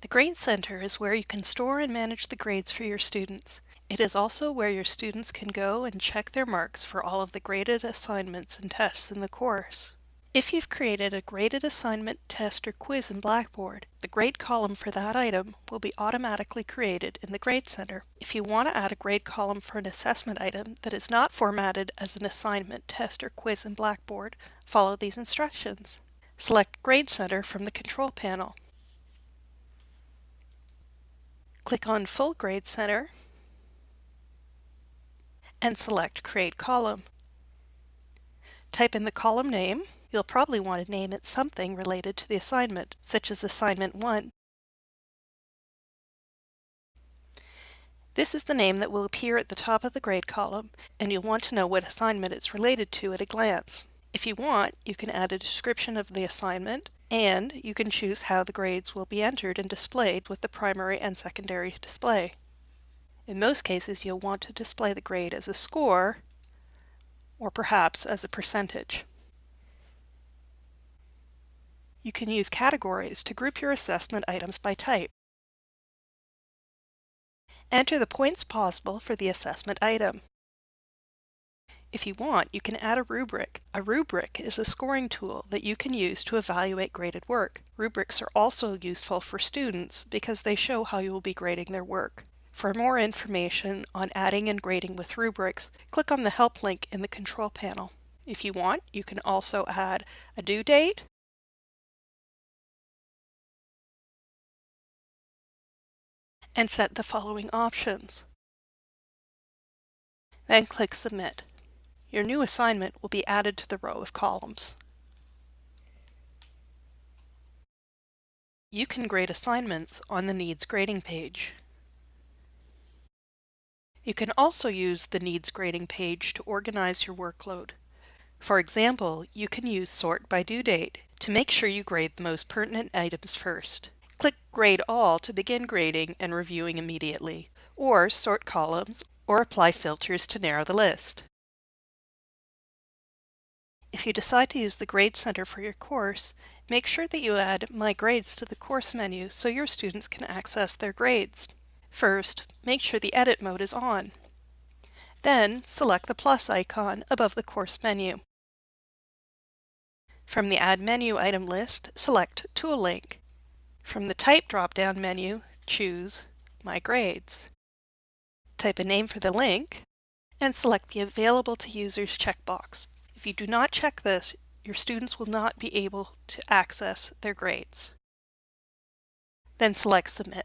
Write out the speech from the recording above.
The Grade Center is where you can store and manage the grades for your students. It is also where your students can go and check their marks for all of the graded assignments and tests in the course. If you've created a graded assignment, test, or quiz in Blackboard, the grade column for that item will be automatically created in the Grade Center. If you want to add a grade column for an assessment item that is not formatted as an assignment, test, or quiz in Blackboard, follow these instructions. Select Grade Center from the control panel. Click on Full Grade Center and select Create Column. Type in the column name. You'll probably want to name it something related to the assignment, such as Assignment 1. This is the name that will appear at the top of the grade column, and you'll want to know what assignment it's related to at a glance. If you want, you can add a description of the assignment, and you can choose how the grades will be entered and displayed with the primary and secondary display. In most cases, you'll want to display the grade as a score, or perhaps as a percentage. You can use categories to group your assessment items by type. Enter the points possible for the assessment item. If you want, you can add a rubric. A rubric is a scoring tool that you can use to evaluate graded work. Rubrics are also useful for students because they show how you will be grading their work. For more information on adding and grading with rubrics, click on the Help link in the control panel. If you want, you can also add a due date, and set the following options. Then click Submit. Your new assignment will be added to the row of columns. You can grade assignments on the Needs Grading page. You can also use the Needs Grading page to organize your workload. For example, you can use Sort by Due Date to make sure you grade the most pertinent items first. Click Grade All to begin grading and reviewing immediately, or sort columns, or apply filters to narrow the list. If you decide to use the Grade Center for your course, make sure that you add My Grades to the course menu so your students can access their grades. First, make sure the Edit mode is on. Then, select the plus icon above the course menu. From the Add Menu item list, select Tool Link. From the Type drop-down menu, choose My Grades. Type a name for the link, and select the Available to Users checkbox. If you do not check this, your students will not be able to access their grades. Then select Submit.